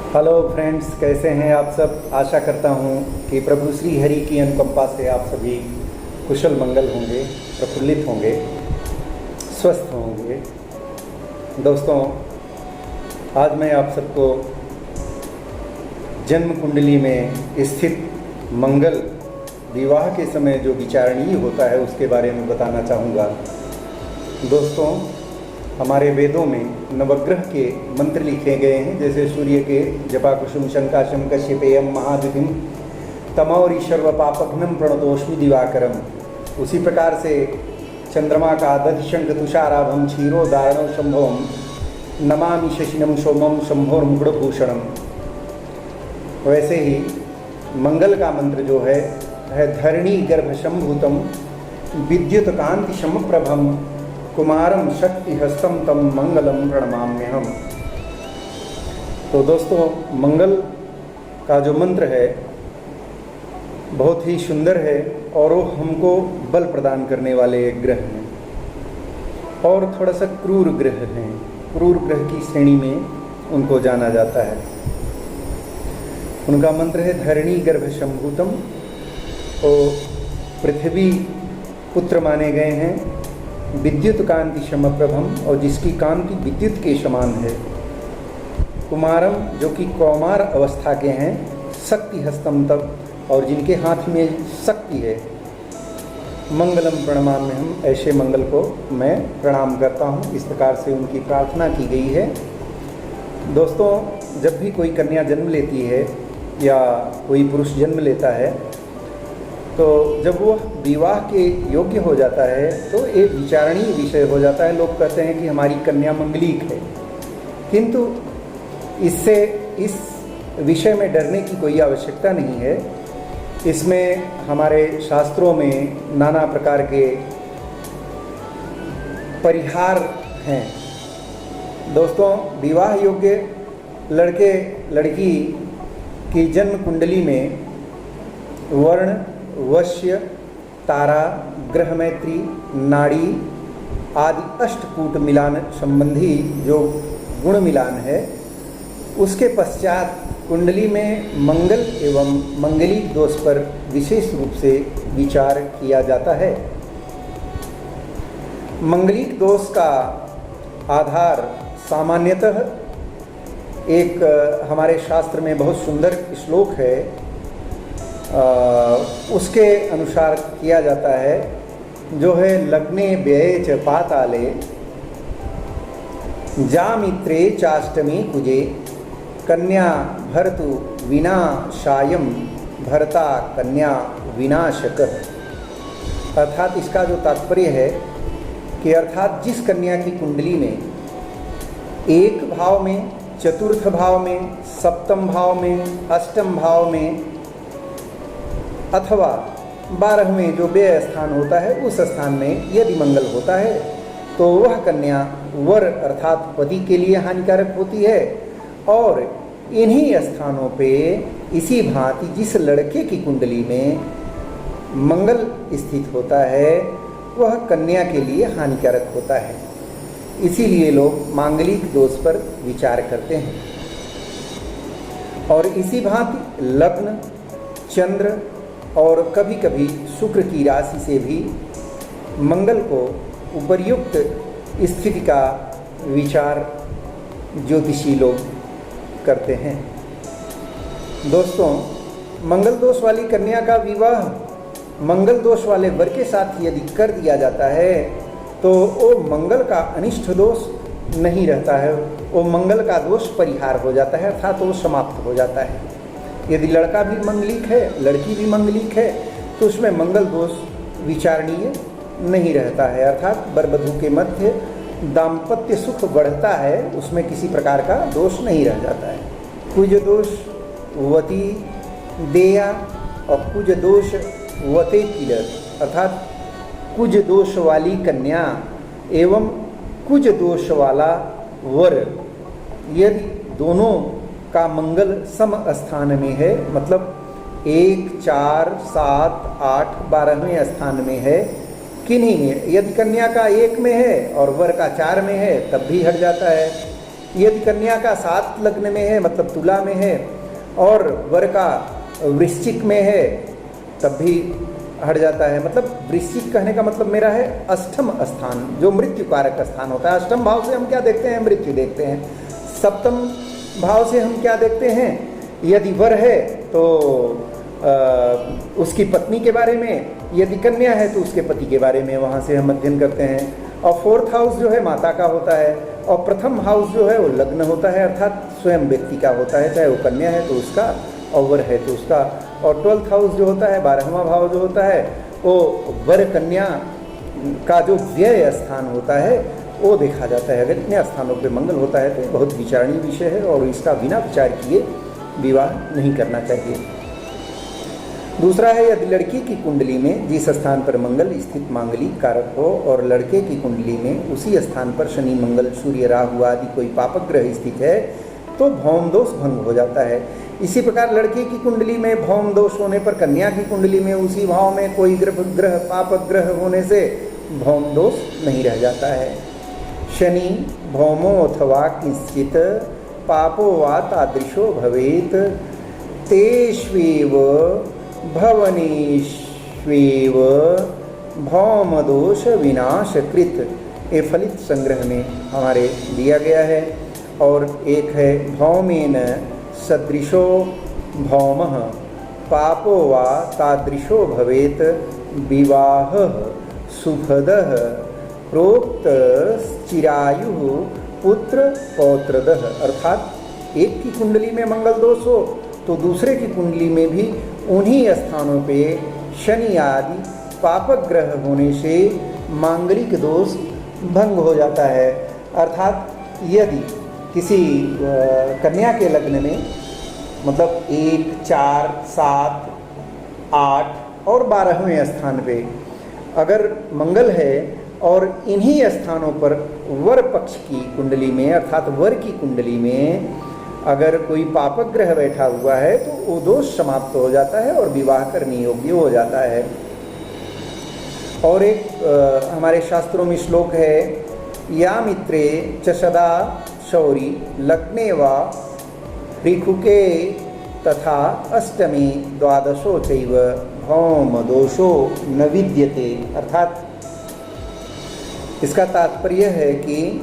Hello friends, कैसे हैं आप सब। आशा करता हूं कि प्रभु श्री हरि की अनुकंपा से आप सभी कुशल मंगल होंगे, प्रफुल्लित होंगे, स्वस्थ होंगे। दोस्तों, आज मैं आप सबको जन्म कुंडली में स्थित मंगल विवाह के समय जो विचारणीय होता है उसके बारे में बताना चाहूँगा। दोस्तों, हमारे वेदों में नवग्रह के मंत्र लिखे गए हैं, जैसे सूर्य के जपा कुसुम शंकाशम कश्यपेयम महाद्युतिम तमौरी सर्व पापघ्नम प्रणतोष्मि दिवाकरम। उसी प्रकार से चंद्रमा का दधिशंख तुषाराभम क्षीरो दारणो शंभवम नमामि शशिनम सोमम शंभोर मुकुड़भूषणम। वैसे ही मंगल का मंत्र जो है धरणी गर्भ शंभूतम विद्युत कांति समप्रभम कुमारम शक्ति हस्तम तम मंगलम प्रणमाम्यहम। तो दोस्तों, मंगल का जो मंत्र है बहुत ही सुंदर है और वो हमको बल प्रदान करने वाले एक ग्रह हैं और थोड़ा सा क्रूर ग्रह हैं। क्रूर ग्रह की श्रेणी में उनको जाना जाता है। उनका मंत्र है धरणी गर्भ शंभूतम। तो पृथ्वी पुत्र माने गए हैं, विद्युत कांति समप्रभम, और जिसकी कांति विद्युत के समान है। कुमारम, जो कि कौमार अवस्था के हैं, शक्ति हस्तम तब, और जिनके हाथ में शक्ति है। मंगलम प्रणमाम्यहम, ऐसे मंगल को मैं प्रणाम करता हूँ। इस प्रकार से उनकी प्रार्थना की गई है। दोस्तों, जब भी कोई कन्या जन्म लेती है या कोई पुरुष जन्म लेता है तो जब वो विवाह के योग्य हो जाता है तो एक विचारणीय विषय हो जाता है। लोग कहते हैं कि हमारी कन्या मंगलिक है, किंतु इससे इस विषय में डरने की कोई आवश्यकता नहीं है। इसमें हमारे शास्त्रों में नाना प्रकार के परिहार हैं। दोस्तों, विवाह योग्य लड़के लड़की की जन्म कुंडली में वर्ण, वश्य, तारा, ग्रह मैत्री, नाड़ी आदि अष्टकूट मिलान संबंधी जो गुण मिलान है, उसके पश्चात कुंडली में मंगल एवं मंगलिक दोष पर विशेष रूप से विचार किया जाता है। मंगलिक दोष का आधार सामान्यतः एक हमारे शास्त्र में बहुत सुंदर श्लोक है, उसके अनुसार किया जाता है, जो है लग्ने व्यये च पाताले जामित्रे चाष्टमी कुजे कन्या भर्तु विनाशायम भर्ता कन्या विनाशक। अर्थात इसका जो तात्पर्य है कि अर्थात जिस कन्या की कुंडली में एक भाव में, चतुर्थ भाव में, सप्तम भाव में, अष्टम भाव में अथवा 12वें जो व्यय स्थान होता है उस स्थान में यदि मंगल होता है तो वह कन्या वर अर्थात पति के लिए हानिकारक होती है। और इन्हीं स्थानों पे इसी भांति जिस लड़के की कुंडली में मंगल स्थित होता है वह कन्या के लिए हानिकारक होता है। इसीलिए लोग मांगलिक दोष पर विचार करते हैं। और इसी भांति लग्न, चंद्र और कभी कभी शुक्र की राशि से भी मंगल को उपर्युक्त स्थिति का विचार ज्योतिषी लोग करते हैं। दोस्तों, मंगल दोष वाली कन्या का विवाह मंगल दोष वाले वर के साथ यदि कर दिया जाता है तो वो मंगल का अनिष्ट दोष नहीं रहता है, वो मंगल का दोष परिहार हो जाता है, अर्थात वो समाप्त हो जाता है। यदि लड़का भी मंगलिक है, लड़की भी मंगलिक है, तो उसमें मंगल दोष विचारणीय नहीं रहता है, अर्थात वर वधू के मध्य दाम्पत्य सुख बढ़ता है, उसमें किसी प्रकार का दोष नहीं रह जाता है। कुज दोष वती देया और कुज दोष वते किलर, अर्थात कुज दोष वाली कन्या एवं कुज दोष वाला वर, यदि दोनों का मंगल सम स्थान में है, मतलब 1, 4, 7, 8, 12वें स्थान में है, किन्हीं में, यदि कन्या का 1 में है और वर का 4 में है तब भी हट जाता है। यदि कन्या का 7 लग्न में है मतलब तुला में है और वर का वृश्चिक में है तब भी हट जाता है। मतलब वृश्चिक कहने का मतलब मेरा है अष्टम स्थान, जो मृत्यु कारक स्थान होता है। अष्टम भाव से हम क्या देखते हैं? मृत्यु देखते हैं। सप्तम भाव से हम क्या देखते हैं? यदि वर है तो उसकी पत्नी के बारे में, यदि कन्या है तो उसके पति के बारे में वहाँ से हम अध्ययन करते हैं। और 4th हाउस जो है माता का होता है, और प्रथम हाउस जो है वो लग्न होता है, अर्थात स्वयं व्यक्ति का होता है, चाहे वो कन्या है तो उसका और वर है तो उसका। और 12th हाउस जो होता है, 12वां भाव जो होता है, वो वर कन्या का जो व्यय स्थान होता है वो देखा जाता है। अगर इतने स्थानों पे मंगल होता है तो ये बहुत विचारणीय विषय है और इसका बिना विचार किए विवाह नहीं करना चाहिए। दूसरा है, यदि लड़की की कुंडली में जिस स्थान पर मंगल स्थित मांगलिक कारक हो और लड़के की कुंडली में उसी स्थान पर शनि, मंगल, सूर्य, राहु आदि कोई पापक ग्रह स्थित है तो भौम दोष भंग हो जाता है। इसी प्रकार लड़के की कुंडली में भौम दोष होने पर कन्या की कुंडली में उसी भाव में कोई ग्रह पापक ग्रह होने से भौम दोष नहीं रह जाता है। शनि भौमो अथवा किंचित पापो वा तादृशो भवेत तेष्वेव भवनेष्वेव भौम दोष विनाशकृत, ये फलित संग्रह में हमारे दिया गया है। और एक है भौमेन सदृशो भौमः पापो वा तादृशो भवेत विवाह सुखदः प्रोक्त चिरायु पुत्र पौत्रदः। अर्थात एक की कुंडली में मंगल दोष हो तो दूसरे की कुंडली में भी उन्हीं स्थानों पे शनि आदि पापक ग्रह होने से मांगलिक दोष भंग हो जाता है। अर्थात यदि किसी कन्या के लग्न में मतलब 1, 4, 7, 8 और 12वें स्थान पे अगर मंगल है और इन्हीं स्थानों पर वर पक्ष की कुंडली में अर्थात वर की कुंडली में अगर कोई पापक ग्रह बैठा हुआ है तो वो दोष समाप्त हो जाता है और विवाह करने योग्य हो जाता है। और एक हमारे शास्त्रों में श्लोक है, या मित्रे च सदा शौरी लग्ने वा ऋखुके तथा अष्टमी द्वादशो चैव भौम दोषो न विद्यते। अर्थात इसका तात्पर्य है कि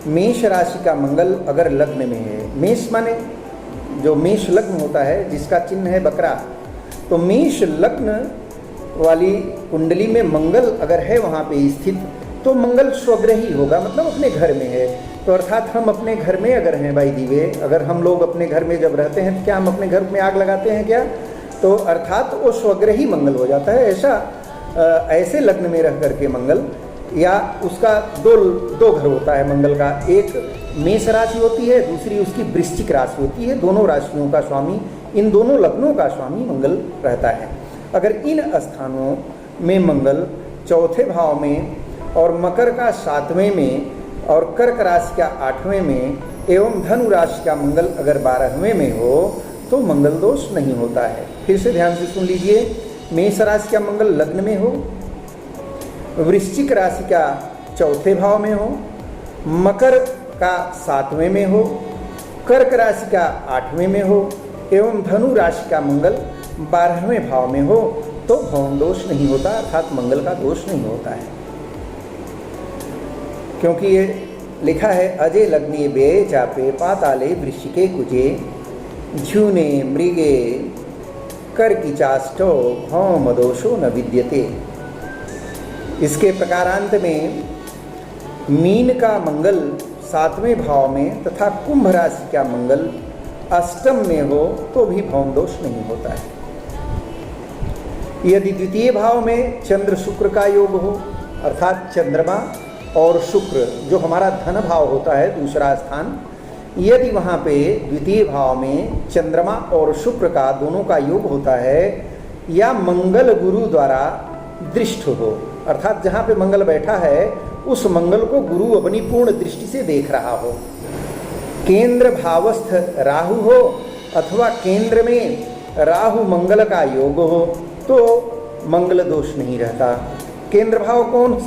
मेष राशि का मंगल अगर लग्न में है, मेष माने जो मेष लग्न होता है जिसका चिन्ह है बकरा, तो मेष लग्न वाली कुंडली में मंगल अगर है वहाँ पे स्थित तो मंगल स्वग्रही होगा, मतलब अपने घर में है। तो अर्थात हम अपने घर में अगर हैं भाई दीवे, अगर हम लोग अपने घर में जब रहते हैं तो क्या हम अपने घर में आग लगाते हैं क्या? तो अर्थात वो स्वग्रही मंगल हो जाता है। ऐसे लग्न में रह करके मंगल या उसका दो घर होता है मंगल का, एक मेष राशि होती है, दूसरी उसकी वृश्चिक राशि होती है। दोनों राशियों का स्वामी, इन दोनों लग्नों का स्वामी मंगल रहता है। अगर इन स्थानों में मंगल चौथे भाव में और मकर का 7वें में और कर्क राशि का 8वें में एवं धनु राशि का मंगल अगर 12वें में हो तो मंगल दोष नहीं होता है। फिर से ध्यान से सुन लीजिए, मेष राशि का मंगल लग्न में हो, वृश्चिक राशि का चौथे भाव में हो, मकर का 7वें में हो, कर्क राशि का 8वें में हो एवं धनु राशि का मंगल 12वें भाव में हो तो भौम दोष नहीं होता, अर्थात मंगल का दोष नहीं होता है। क्योंकि ये लिखा है, अजय लग्ने व्यय चापे पाताले वृश्चिके कुजे झूने मृगे कर्की चाष्टो भौम दोषो न विद्यते। इसके प्रकारांत में मीन का मंगल 7वें भाव में तथा कुंभ राशि का मंगल अष्टम में हो तो भी भौम दोष नहीं होता है। यदि द्वितीय भाव में चंद्र शुक्र का योग हो, अर्थात चंद्रमा और शुक्र जो हमारा धन भाव होता है दूसरा स्थान, यदि वहाँ पे द्वितीय भाव में चंद्रमा और शुक्र का दोनों का योग होता है या मंगल गुरु द्वारा दृष्ट हो, अर्थात जहाँ पे मंगल बैठा है उस मंगल को गुरु अपनी पूर्ण दृष्टि से देख रहा हो, केंद्र भावस्थ राहु हो अथवा केंद्र में राहु मंगल का योग हो तो मंगल दोष नहीं रहता। केंद्र भाव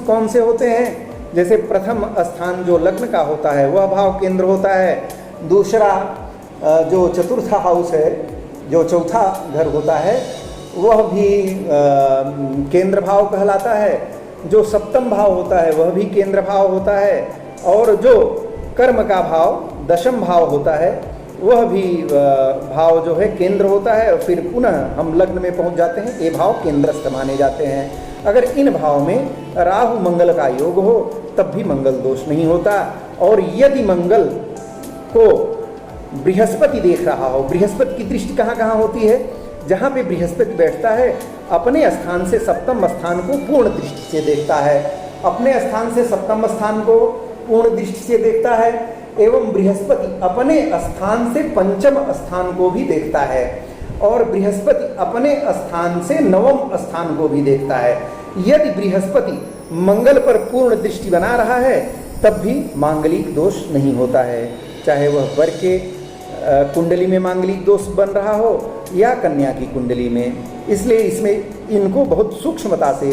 कौन से होते हैं? जैसे प्रथम स्थान जो लग्न का होता है वह भाव केंद्र होता है, दूसरा जो चतुर्थ हाउस है, जो चौथा घर होता है वह भी केंद्र भाव कहलाता है, जो सप्तम भाव होता है वह भी केंद्र भाव होता है, और जो कर्म का भाव दशम भाव होता है वह भी भाव जो है केंद्र होता है। फिर पुनः हम लग्न में पहुंच जाते हैं, ये भाव केंद्रस्थ माने जाते हैं। अगर इन भाव में राहु मंगल का योग हो तब भी मंगल दोष नहीं होता। और यदि मंगल को बृहस्पति देख रहा हो, बृहस्पति की दृष्टि कहाँ कहाँ होती है, जहाँ पे बृहस्पति बैठता है अपने स्थान से सप्तम स्थान को पूर्ण दृष्टि से देखता है, अपने स्थान से सप्तम स्थान को पूर्ण दृष्टि से देखता है, एवं बृहस्पति अपने स्थान से पंचम स्थान को भी देखता है, और बृहस्पति अपने स्थान से नवम स्थान को भी देखता है। यदि बृहस्पति मंगल पर पूर्ण दृष्टि बना रहा है तब भी मांगलिक दोष नहीं होता है, चाहे वह वर के कुंडली में मांगलिक दोष बन रहा हो या कन्या की कुंडली में। इसलिए इसमें इनको बहुत सूक्ष्मता से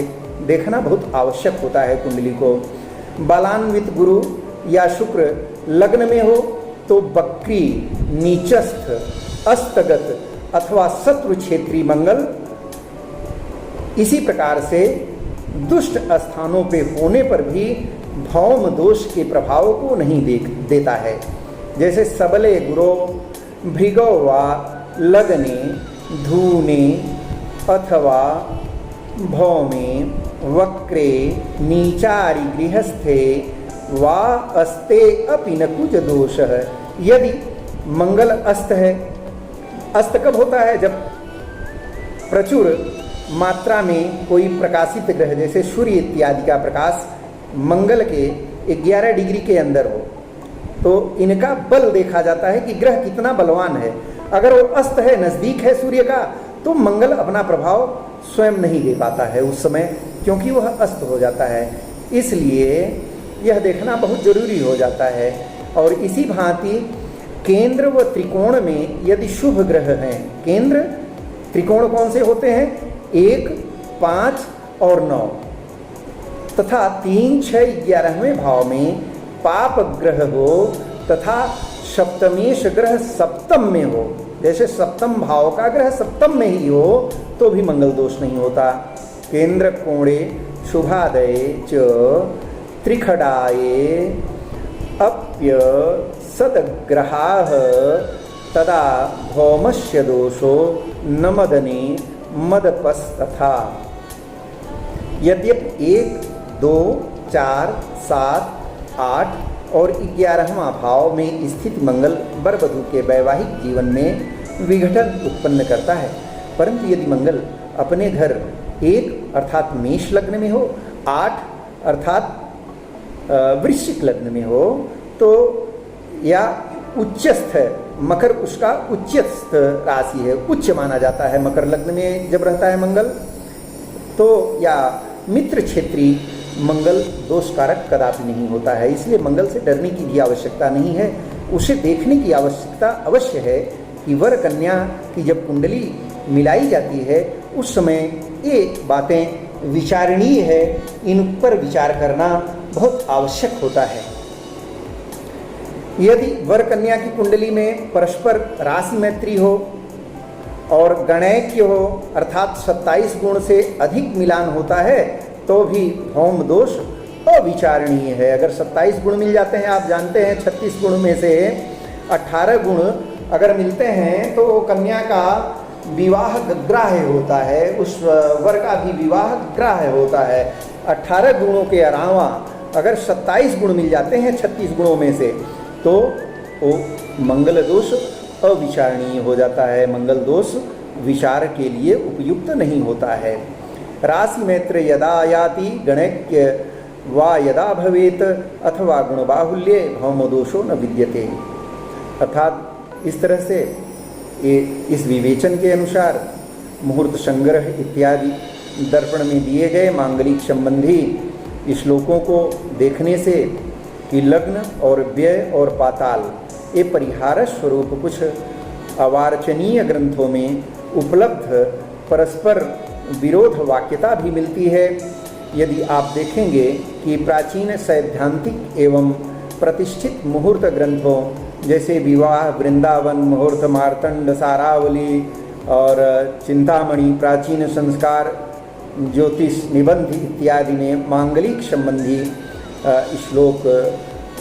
देखना बहुत आवश्यक होता है कुंडली को। बालान्वित गुरु या शुक्र लग्न में हो तो बक्री, नीचस्थ, अस्तगत अथवा शत्रु क्षेत्री मंगल इसी प्रकार से दुष्ट स्थानों पे होने पर भी भौम दोष के प्रभाव को नहीं देता है। जैसे सबले गुरो भृगो वा लग्ने धूने अथवा भौमे वक्रे नीचारि गृहस्थे वा अस्ते अपि न कुज दोष है। यदि मंगल अस्त है, अस्त कब होता है, जब प्रचुर मात्रा में कोई प्रकाशित ग्रह जैसे सूर्य इत्यादि का प्रकाश मंगल के 11 डिग्री के अंदर हो तो इनका बल देखा जाता है कि ग्रह कितना बलवान है। अगर वो अस्त है, नज़दीक है सूर्य का, तो मंगल अपना प्रभाव स्वयं नहीं दे पाता है उस समय, क्योंकि वह अस्त हो जाता है। इसलिए यह देखना बहुत जरूरी हो जाता है। और इसी भांति केंद्र व त्रिकोण में यदि शुभ ग्रह हैं, केंद्र त्रिकोण कौन से होते हैं, 1, 5 और 9 तथा 3, 6, 11वें भाव में पाप ग्रह हो तथा सप्तमेश ग्रह सप्तम में हो, जैसे सप्तम भाव का ग्रह सप्तम में ही हो तो भी मंगल दोष नहीं होता। केंद्र कोणे शुभादये च त्रिखडाये अप्य सदग्रहाः तदा भौमस्य दोषो न मदने मदपस्तथा। यद्यपि 1, 2, 4, 7, 8 और 11वां भाव में स्थित मंगल वर वधू के वैवाहिक जीवन में विघटन उत्पन्न करता है, परंतु यदि मंगल अपने घर 1 अर्थात मेष लग्न में हो, 8 अर्थात वृश्चिक लग्न में हो तो, या उच्चस्थ है, मकर उसका उच्चस्थ राशि है, उच्च माना जाता है मकर लग्न में जब रहता है मंगल, तो या मित्र क्षेत्री मंगल दोष कारक कदापि नहीं होता है। इसलिए मंगल से डरने की भी आवश्यकता नहीं है, उसे देखने की आवश्यकता अवश्य है कि वर कन्या की जब कुंडली मिलाई जाती है उस समय ये बातें विचारणीय है, इन पर विचार करना बहुत आवश्यक होता है। यदि वर कन्या की कुंडली में परस्पर राशि मैत्री हो और गणैक्य हो अर्थात 27 गुण से अधिक मिलान होता है तो भी भौम दोष अविचारणीय है। अगर 27 गुण मिल जाते हैं, आप जानते हैं 36 गुण में से 18 गुण अगर मिलते हैं तो कन्या का विवाह ग्राह्य होता है, उस वर का भी विवाह ग्राह्य होता है। 18 गुणों के अलावा अगर 27 गुण मिल जाते हैं 36 गुणों में से तो वो मंगल दोष अविचारणीय हो जाता है, मंगल दोष विचार के लिए उपयुक्त नहीं होता है। राशि मैत्र यदा याति गणैक्य वा यदा भवेत अथवा गुण बाहुल्ये भौम दोषो न विद्यते। अर्थात इस तरह से इस विवेचन के अनुसार मुहूर्त संग्रह इत्यादि दर्पण में दिए गए मांगलिक संबंधी श्लोकों को देखने से कि लग्न और व्यय और पाताल ये परिहार स्वरूप कुछ अवार्चनीय ग्रंथों में उपलब्ध परस्पर विरोध वाक्यता भी मिलती है। यदि आप देखेंगे कि प्राचीन सैद्धांतिक एवं प्रतिष्ठित मुहूर्त ग्रंथों जैसे विवाह वृंदावन, मुहूर्त मार्तंड, सारावली और चिंतामणि, प्राचीन संस्कार, ज्योतिष निबंध इत्यादि में मांगलिक संबंधी श्लोक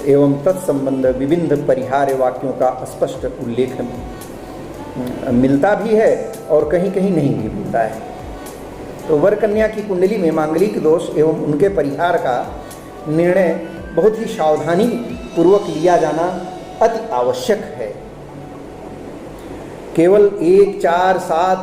एवं तत्संबंध विभिन्न परिहार्य वाक्यों का स्पष्ट उल्लेख मिलता भी है और कहीं कहीं नहीं भी मिलता है। तो वर कन्या की कुंडली में मांगलिक दोष एवं उनके परिहार का निर्णय बहुत ही सावधानी पूर्वक लिया जाना अति आवश्यक है। केवल 1, 4, 7,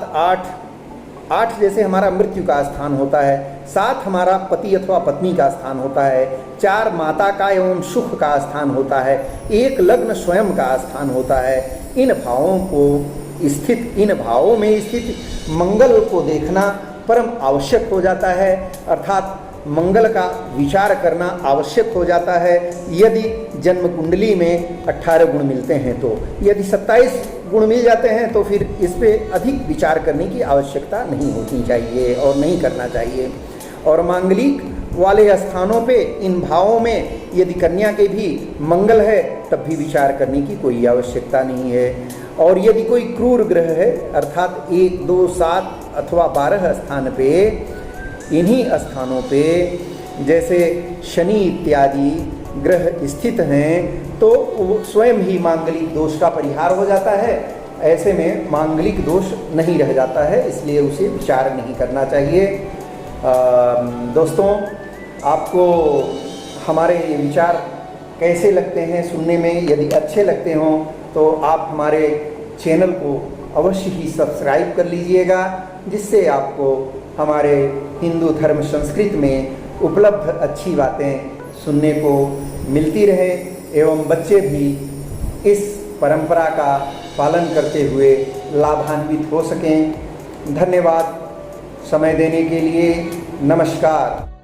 8 जैसे हमारा मृत्यु का स्थान होता है, 7 हमारा पति अथवा पत्नी का स्थान होता है, 4 माता का एवं सुख का स्थान होता है, 1 लग्न स्वयं का स्थान होता है। इन भावों में स्थित मंगल को देखना परम आवश्यक हो जाता है, अर्थात मंगल का विचार करना आवश्यक हो जाता है। यदि जन्म कुंडली में 18 गुण मिलते हैं तो, यदि 27 गुण मिल जाते हैं तो फिर इस पे अधिक विचार करने की आवश्यकता नहीं होनी चाहिए और नहीं करना चाहिए। और मांगलिक वाले स्थानों पे इन भावों में यदि कन्या के भी मंगल है तब भी विचार करने की कोई आवश्यकता नहीं है। और यदि कोई क्रूर ग्रह है अर्थात 1, 2, 7 अथवा 12 स्थान पे, इन्हीं स्थानों पे जैसे शनि इत्यादि ग्रह स्थित हैं तो वो स्वयं ही मांगलिक दोष का परिहार हो जाता है। ऐसे में मांगलिक दोष नहीं रह जाता है, इसलिए उसे विचार नहीं करना चाहिए। दोस्तों, आपको हमारे ये विचार कैसे लगते हैं सुनने में? यदि अच्छे लगते हों तो आप हमारे चैनल को अवश्य ही सब्सक्राइब कर लीजिएगा, जिससे आपको हमारे हिंदू धर्म संस्कृति में उपलब्ध अच्छी बातें सुनने को मिलती रहे एवं बच्चे भी इस परंपरा का पालन करते हुए लाभान्वित हो सकें। धन्यवाद समय देने के लिए। नमस्कार।